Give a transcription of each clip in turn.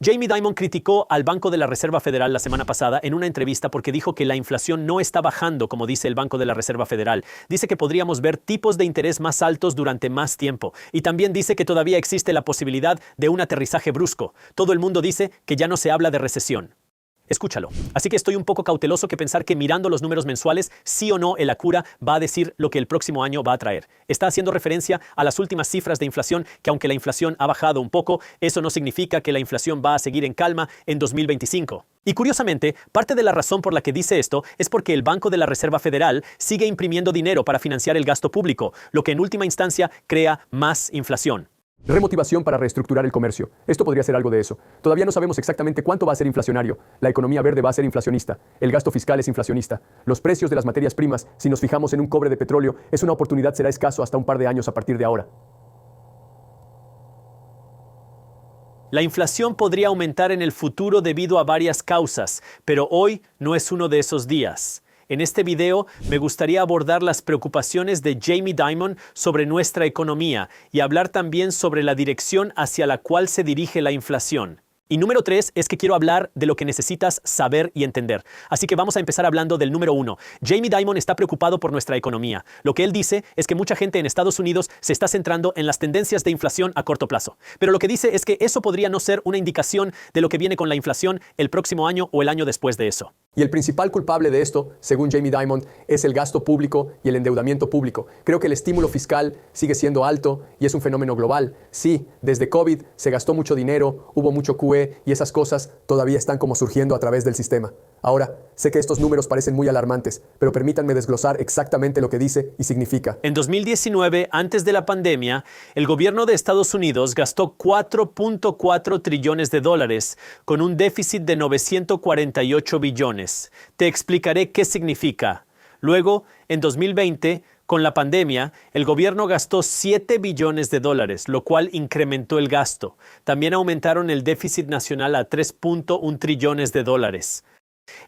Jamie Dimon criticó al Banco de la Reserva Federal la semana pasada en una entrevista porque dijo que la inflación no está bajando, como dice el Banco de la Reserva Federal. Dice que podríamos ver tipos de interés más altos durante más tiempo. Y también dice que todavía existe la posibilidad de un aterrizaje brusco. Todo el mundo dice que ya no se habla de recesión. Escúchalo. Así que estoy un poco cauteloso que pensar que mirando los números mensuales, sí o no el Acura va a decir lo que el próximo año va a traer. Está haciendo referencia a las últimas cifras de inflación, que aunque la inflación ha bajado un poco, eso no significa que la inflación va a seguir en calma en 2025. Y curiosamente, parte de la razón por la que dice esto es porque el Banco de la Reserva Federal sigue imprimiendo dinero para financiar el gasto público, lo que en última instancia crea más inflación. Remotivación para reestructurar el comercio. Esto podría ser algo de eso. Todavía no sabemos exactamente cuánto va a ser inflacionario. La economía verde va a ser inflacionista. El gasto fiscal es inflacionista. Los precios de las materias primas, si nos fijamos en un cobre de petróleo, es una oportunidad, será escaso hasta un par de años a partir de ahora. La inflación podría aumentar en el futuro debido a varias causas, pero hoy no es uno de esos días. En este video me gustaría abordar las preocupaciones de Jamie Dimon sobre nuestra economía y hablar también sobre la dirección hacia la cual se dirige la inflación. Y número 3 es que quiero hablar de lo que necesitas saber y entender. Así que vamos a empezar hablando del número 1. Jamie Dimon está preocupado por nuestra economía. Lo que él dice es que mucha gente en Estados Unidos se está centrando en las tendencias de inflación a corto plazo. Pero lo que dice es que eso podría no ser una indicación de lo que viene con la inflación el próximo año o el año después de eso. Y el principal culpable de esto, según Jamie Dimon, es el gasto público y el endeudamiento público. Creo que el estímulo fiscal sigue siendo alto y es un fenómeno global. Sí, desde COVID se gastó mucho dinero, hubo mucho QE y esas cosas todavía están como surgiendo a través del sistema. Ahora, sé que estos números parecen muy alarmantes, pero permítanme desglosar exactamente lo que dice y significa. En 2019, antes de la pandemia, el gobierno de Estados Unidos gastó $4.4 trillones con un déficit de 948 billones. Te explicaré qué significa. Luego, en 2020, con la pandemia, el gobierno gastó $7 billones, lo cual incrementó el gasto. También aumentaron el déficit nacional a $3.1 trillones.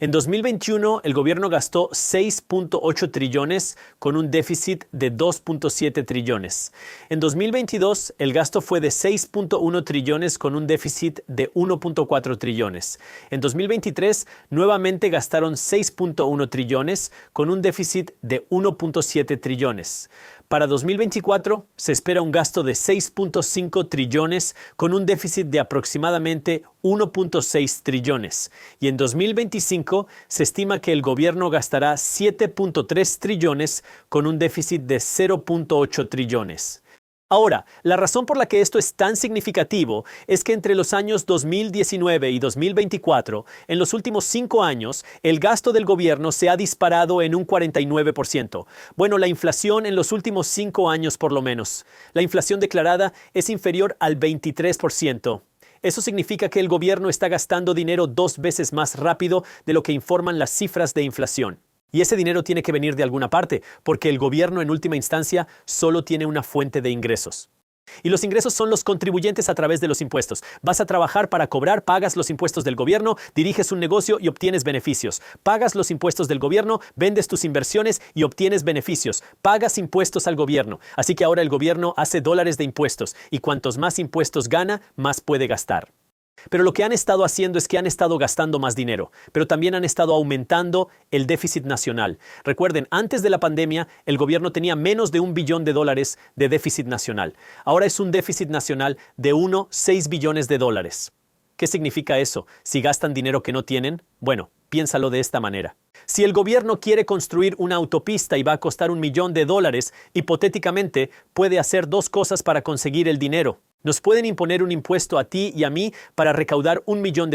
En 2021, el gobierno gastó 6.8 trillones con un déficit de 2.7 trillones. En 2022, el gasto fue de 6.1 trillones con un déficit de 1.4 trillones. En 2023, nuevamente gastaron 6.1 trillones con un déficit de 1.7 trillones. Para 2024 se espera un gasto de 6.5 trillones con un déficit de aproximadamente 1.6 trillones. Y en 2025 se estima que el gobierno gastará 7.3 trillones con un déficit de 0.8 trillones. Ahora, la razón por la que esto es tan significativo es que entre los años 2019 y 2024, en los últimos 5 años, el gasto del gobierno se ha disparado en un 49%. Bueno, la inflación en los últimos 5 años por lo menos. La inflación declarada es inferior al 23%. Eso significa que el gobierno está gastando dinero 2 veces más rápido de lo que informan las cifras de inflación. Y ese dinero tiene que venir de alguna parte, porque el gobierno en última instancia solo tiene una fuente de ingresos. Y los ingresos son los contribuyentes a través de los impuestos. Vas a trabajar para cobrar, pagas los impuestos del gobierno, diriges un negocio y obtienes beneficios. Pagas los impuestos del gobierno, vendes tus inversiones y obtienes beneficios. Pagas impuestos al gobierno. Así que ahora el gobierno hace dólares de impuestos y cuantos más impuestos gana, más puede gastar. Pero lo que han estado haciendo es que han estado gastando más dinero, pero también han estado aumentando el déficit nacional. Recuerden, antes de la pandemia, el gobierno tenía menos de $1 billón de déficit nacional. Ahora es un déficit nacional de 6 billones de dólares. ¿Qué significa eso? Si gastan dinero que no tienen, bueno, piénsalo de esta manera. Si el gobierno quiere construir una autopista y va a costar $1 millón, hipotéticamente puede hacer 2 cosas para conseguir el dinero. Nos pueden imponer un impuesto a ti y a mí para recaudar $1 millón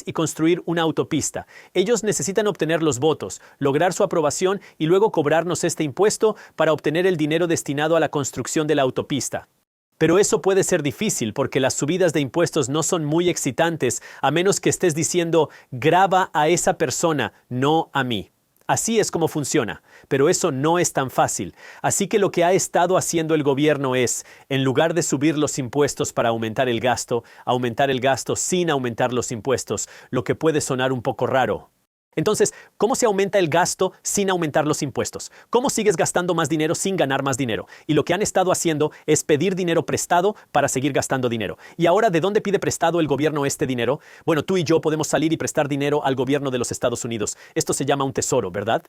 y construir una autopista. Ellos necesitan obtener los votos, lograr su aprobación y luego cobrarnos este impuesto para obtener el dinero destinado a la construcción de la autopista. Pero eso puede ser difícil porque las subidas de impuestos no son muy excitantes a menos que estés diciendo graba a esa persona, no a mí. Así es como funciona, pero eso no es tan fácil. Así que lo que ha estado haciendo el gobierno es, en lugar de subir los impuestos para aumentar el gasto sin aumentar los impuestos, lo que puede sonar un poco raro. Entonces, ¿cómo se aumenta el gasto sin aumentar los impuestos? ¿Cómo sigues gastando más dinero sin ganar más dinero? Y lo que han estado haciendo es pedir dinero prestado para seguir gastando dinero. ¿Y ahora de dónde pide prestado el gobierno este dinero? Bueno, tú y yo podemos salir y prestar dinero al gobierno de los Estados Unidos. Esto se llama un tesoro, ¿verdad?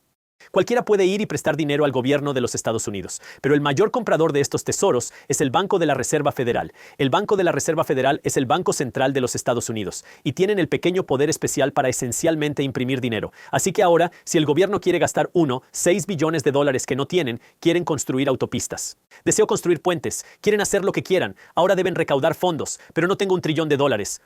Cualquiera puede ir y prestar dinero al gobierno de los Estados Unidos, pero el mayor comprador de estos tesoros es el Banco de la Reserva Federal. El Banco de la Reserva Federal es el Banco Central de los Estados Unidos y tienen el pequeño poder especial para esencialmente imprimir dinero. Así que ahora, si el gobierno quiere gastar 6 billones de dólares que no tienen, quieren construir autopistas. Deseo construir puentes, quieren hacer lo que quieran, ahora deben recaudar fondos, pero no tengo $1 trillón.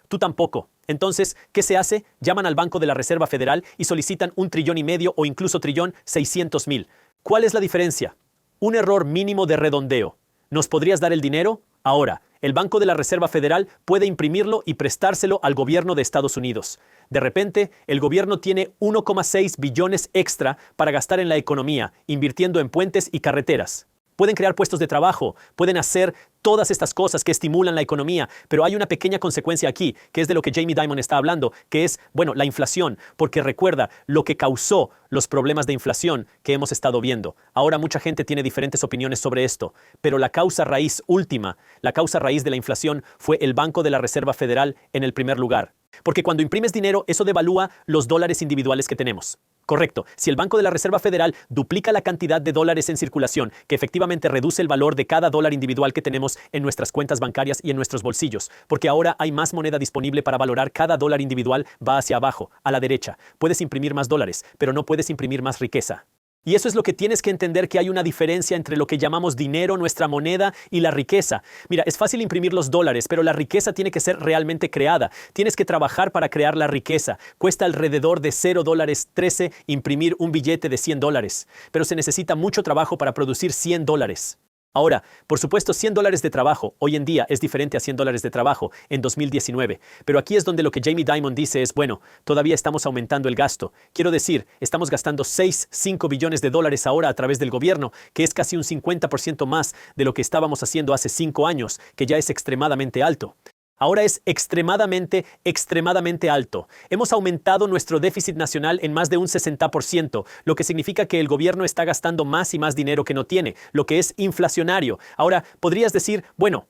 Tú tampoco. Entonces, ¿qué se hace? Llaman al Banco de la Reserva Federal y solicitan $1,5 trillón o incluso $1,600,000. ¿Cuál es la diferencia? Un error mínimo de redondeo. ¿Nos podrías dar el dinero? Ahora, el Banco de la Reserva Federal puede imprimirlo y prestárselo al gobierno de Estados Unidos. De repente, el gobierno tiene 1,6 billones extra para gastar en la economía, invirtiendo en puentes y carreteras. Pueden crear puestos de trabajo, pueden hacer todas estas cosas que estimulan la economía, pero hay una pequeña consecuencia aquí, que es de lo que Jamie Dimon está hablando, que es, la inflación, porque recuerda lo que causó los problemas de inflación que hemos estado viendo. Ahora mucha gente tiene diferentes opiniones sobre esto, pero la causa raíz última, la causa raíz de la inflación fue el Banco de la Reserva Federal en el primer lugar. Porque cuando imprimes dinero, eso devalúa los dólares individuales que tenemos. Correcto. Si el Banco de la Reserva Federal duplica la cantidad de dólares en circulación, que efectivamente reduce el valor de cada dólar individual que tenemos en nuestras cuentas bancarias y en nuestros bolsillos, porque ahora hay más moneda disponible para valorar cada dólar individual, va hacia abajo, a la derecha. Puedes imprimir más dólares, pero no puedes imprimir más riqueza. Y eso es lo que tienes que entender, que hay una diferencia entre lo que llamamos dinero, nuestra moneda, y la riqueza. Mira, es fácil imprimir los dólares, pero la riqueza tiene que ser realmente creada. Tienes que trabajar para crear la riqueza. Cuesta alrededor de $0.13 imprimir un billete de $100, pero se necesita mucho trabajo para producir $100. Ahora, por supuesto, $100 de trabajo5 día es diferente a $100 de trabajo en 2019. Pero aquí es donde lo que Jamie Dimon dice es, todavía estamos aumentando el gasto. Quiero decir, estamos gastando 5 billones de dólares ahora a través del gobierno, que es casi un 50% más de lo que estábamos haciendo hace 5 años, que ya es extremadamente alto. Ahora es extremadamente alto. Hemos aumentado nuestro déficit nacional en más de un 60%, lo que significa que el gobierno está gastando más y más dinero que no tiene, lo que es inflacionario. Ahora, podrías decir,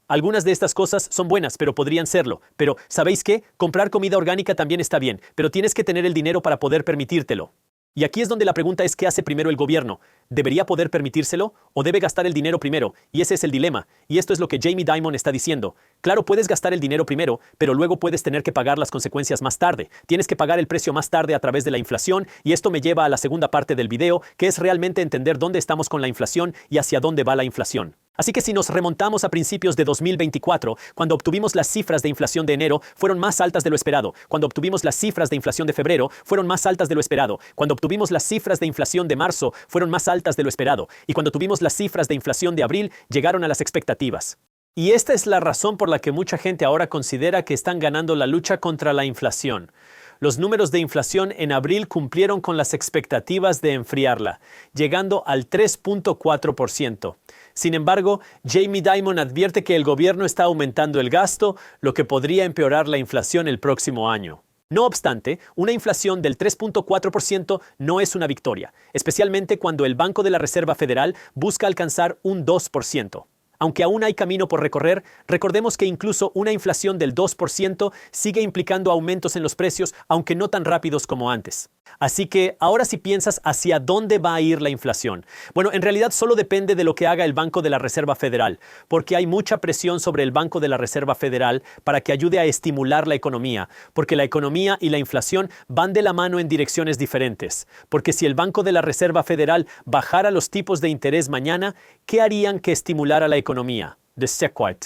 algunas de estas cosas son buenas, pero podrían serlo. Pero, ¿sabéis qué? Comprar comida orgánica también está bien, pero tienes que tener el dinero para poder permitírtelo. Y aquí es donde la pregunta es, ¿qué hace primero el gobierno? ¿Debería poder permitírselo o debe gastar el dinero primero? Y ese es el dilema. Y esto es lo que Jamie Dimon está diciendo. Claro, puedes gastar el dinero primero, pero luego puedes tener que pagar las consecuencias más tarde. Tienes que pagar el precio más tarde a través de la inflación, y esto me lleva a la segunda parte del video, que es realmente entender dónde estamos con la inflación y hacia dónde va la inflación. Así que si nos remontamos a principios de 2024, cuando obtuvimos las cifras de inflación de enero, fueron más altas de lo esperado. Cuando obtuvimos las cifras de inflación de febrero, fueron más altas de lo esperado. Cuando obtuvimos las cifras de inflación de marzo, fueron más altas de lo esperado. Y cuando tuvimos las cifras de inflación de abril, llegaron a las expectativas. Y esta es la razón por la que mucha gente ahora considera que están ganando la lucha contra la inflación. Los números de inflación en abril cumplieron con las expectativas de enfriarla, llegando al 3.4%. Sin embargo, Jamie Dimon advierte que el gobierno está aumentando el gasto, lo que podría empeorar la inflación el próximo año. No obstante, una inflación del 3.4% no es una victoria, especialmente cuando el Banco de la Reserva Federal busca alcanzar un 2%. Aunque aún hay camino por recorrer, recordemos que incluso una inflación del 2% sigue implicando aumentos en los precios, aunque no tan rápidos como antes. Así que ahora si piensas hacia dónde va a ir la inflación. En realidad solo depende de lo que haga el Banco de la Reserva Federal, porque hay mucha presión sobre el Banco de la Reserva Federal para que ayude a estimular la economía, porque la economía y la inflación van de la mano en direcciones diferentes. Porque si el Banco de la Reserva Federal bajara los tipos de interés mañana, ¿qué harían que estimulara la economía? The Sequart.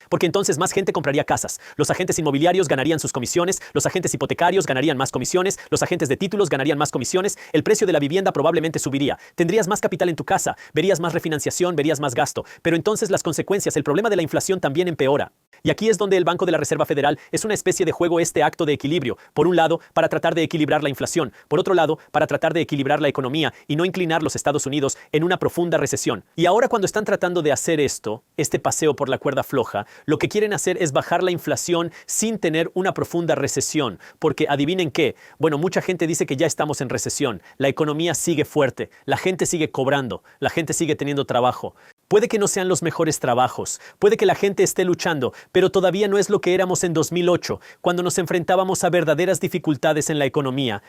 Porque entonces más gente compraría casas. Los agentes inmobiliarios ganarían sus comisiones, los agentes hipotecarios ganarían más comisiones, los agentes de títulos ganarían más comisiones, el precio de la vivienda probablemente subiría. Tendrías más capital en tu casa, verías más refinanciación, verías más gasto. Pero entonces las consecuencias, el problema de la inflación también empeora. Y aquí es donde el Banco de la Reserva Federal es una especie de juego, este acto de equilibrio. Por un lado, para tratar de equilibrar la inflación. Por otro lado, para tratar de equilibrar la economía y no inclinar los Estados Unidos en una profunda recesión. Y ahora cuando están tratando de hacer esto, este paseo por la cuerda floja, Lo que quieren hacer es bajar la inflación sin tener una profunda recesión, porque adivinen qué, bueno, mucha gente dice que ya estamos en recesión, la economía sigue fuerte, la gente sigue cobrando, la gente sigue teniendo trabajo. Puede que no sean los mejores trabajos, puede que la gente esté luchando, pero todavía no es lo que éramos en 2008, cuando nos enfrentábamos a verdaderas dificultades en la economía.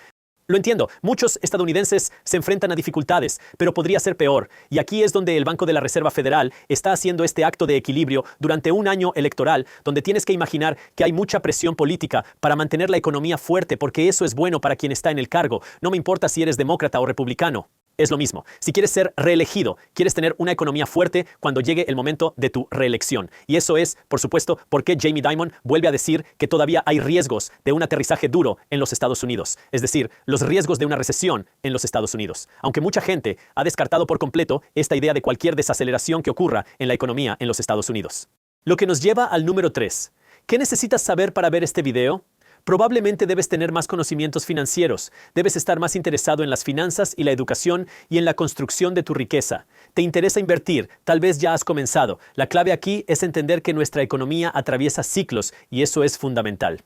Lo entiendo, muchos estadounidenses se enfrentan a dificultades, pero podría ser peor. Y aquí es donde el Banco de la Reserva Federal está haciendo este acto de equilibrio durante un año electoral, donde tienes que imaginar que hay mucha presión política para mantener la economía fuerte, porque eso es bueno para quien está en el cargo. No me importa si eres demócrata o republicano. Es lo mismo. Si quieres ser reelegido, quieres tener una economía fuerte cuando llegue el momento de tu reelección. Y eso es, por supuesto, por qué Jamie Dimon vuelve a decir que todavía hay riesgos de un aterrizaje duro en los Estados Unidos. Es decir, los riesgos de una recesión en los Estados Unidos. Aunque mucha gente ha descartado por completo esta idea de cualquier desaceleración que ocurra en la economía en los Estados Unidos. Lo que nos lleva al número 3. ¿Qué necesitas saber para ver este video? Probablemente debes tener más conocimientos financieros, debes estar más interesado en las finanzas y la educación y en la construcción de tu riqueza. ¿Te interesa invertir? Tal vez ya has comenzado. La clave aquí es entender que nuestra economía atraviesa ciclos y eso es fundamental.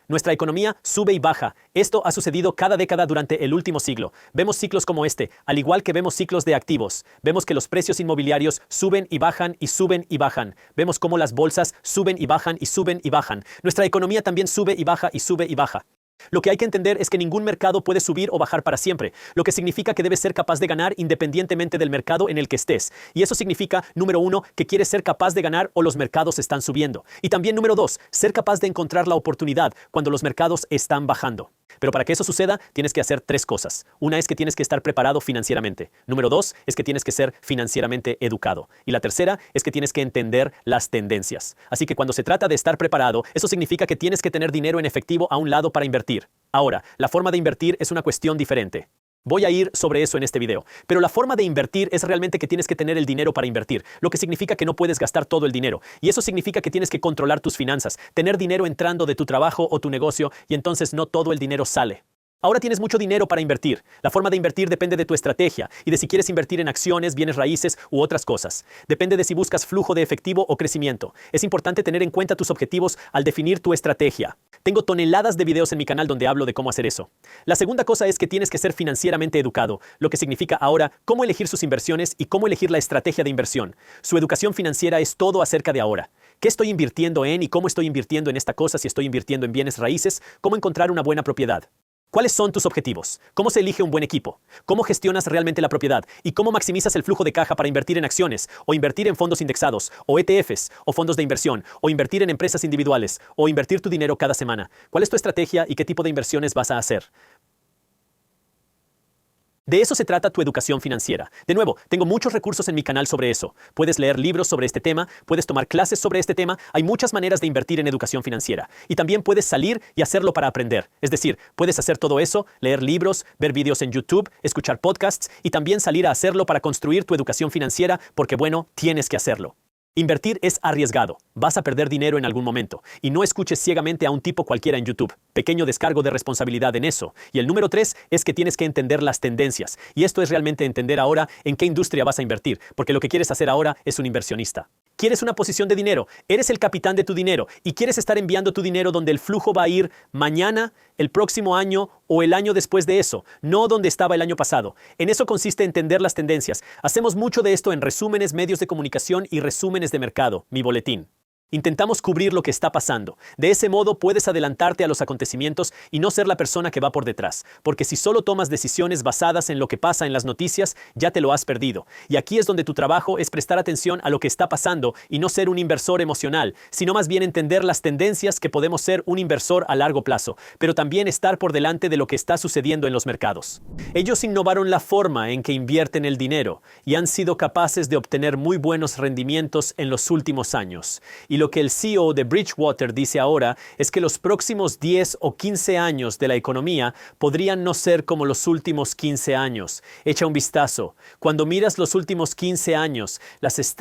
Nuestra economía sube y baja. Esto ha sucedido cada década durante el último siglo. Vemos ciclos como este, al igual que vemos ciclos de activos. Vemos que los precios inmobiliarios suben y bajan y suben y bajan. Vemos cómo las bolsas suben y bajan y suben y bajan. Nuestra economía también sube y baja y sube y baja. Lo que hay que entender es que ningún mercado puede subir o bajar para siempre, lo que significa que debes ser capaz de ganar independientemente del mercado en el que estés. Y eso significa, número 1, que quieres ser capaz de ganar o los mercados están subiendo. Y también, número 2, ser capaz de encontrar la oportunidad cuando los mercados están bajando. Pero para que eso suceda, tienes que hacer 3 cosas. Una es que tienes que estar preparado financieramente. Número 2 es que tienes que ser financieramente educado. Y la tercera es que tienes que entender las tendencias. Así que cuando se trata de estar preparado, eso significa que tienes que tener dinero en efectivo a un lado para invertir. Ahora, la forma de invertir es una cuestión diferente. Voy a ir sobre eso en este video. Pero la forma de invertir es realmente que tienes que tener el dinero para invertir, lo que significa que no puedes gastar todo el dinero. Y eso significa que tienes que controlar tus finanzas, tener dinero entrando de tu trabajo o tu negocio, y entonces no todo el dinero sale. Ahora tienes mucho dinero para invertir. La forma de invertir depende de tu estrategia y de si quieres invertir en acciones, bienes raíces u otras cosas. Depende de si buscas flujo de efectivo o crecimiento. Es importante tener en cuenta tus objetivos al definir tu estrategia. Tengo toneladas de videos en mi canal donde hablo de cómo hacer eso. La segunda cosa es que tienes que ser financieramente educado, lo que significa ahora cómo elegir sus inversiones y cómo elegir la estrategia de inversión. Su educación financiera es todo acerca de ahora. ¿Qué estoy invirtiendo en y cómo estoy invirtiendo en esta cosa si estoy invirtiendo en bienes raíces? ¿Cómo encontrar una buena propiedad? ¿Cuáles son tus objetivos? ¿Cómo se elige un buen equipo? ¿Cómo gestionas realmente la propiedad? ¿Y cómo maximizas el flujo de caja para invertir en acciones, o invertir en fondos indexados, o ETFs, o fondos de inversión, o invertir en empresas individuales, o invertir tu dinero cada semana? ¿Cuál es tu estrategia y qué tipo de inversiones vas a hacer? De eso se trata tu educación financiera. De nuevo, tengo muchos recursos en mi canal sobre eso. Puedes leer libros sobre este tema, puedes tomar clases sobre este tema. Hay muchas maneras de invertir en educación financiera. Y también puedes salir y hacerlo para aprender. Es decir, puedes hacer todo eso, leer libros, ver videos en YouTube, escuchar podcasts y también salir a hacerlo para construir tu educación financiera porque, bueno, tienes que hacerlo. Invertir es arriesgado. Vas a perder dinero en algún momento. Y no escuches ciegamente a un tipo cualquiera en YouTube. Pequeño descargo de responsabilidad en eso. Y el número 3 es que tienes que entender las tendencias. Y esto es realmente entender ahora en qué industria vas a invertir. Porque lo que quieres hacer ahora es un inversionista. Quieres una posición de dinero, eres el capitán de tu dinero y quieres estar enviando tu dinero donde el flujo va a ir mañana, el próximo año o el año después de eso, no donde estaba el año pasado. En eso consiste entender las tendencias. Hacemos mucho de esto en resúmenes, medios de comunicación y resúmenes de mercado, mi boletín. Intentamos cubrir lo que está pasando. De ese modo puedes adelantarte a los acontecimientos y no ser la persona que va por detrás, porque si solo tomas decisiones basadas en lo que pasa en las noticias, ya te lo has perdido. Y aquí es donde tu trabajo es prestar atención a lo que está pasando y no ser un inversor emocional, sino más bien entender las tendencias que podemos ser un inversor a largo plazo, pero también estar por delante de lo que está sucediendo en los mercados. Ellos innovaron la forma en que invierten el dinero y han sido capaces de obtener muy buenos rendimientos en los últimos años. Y lo que el CEO de Bridgewater dice ahora es que los próximos 10 o 15 años de la economía podrían no ser como los últimos 15 años. Echa un vistazo. Cuando miras los últimos 15 años, las estrellas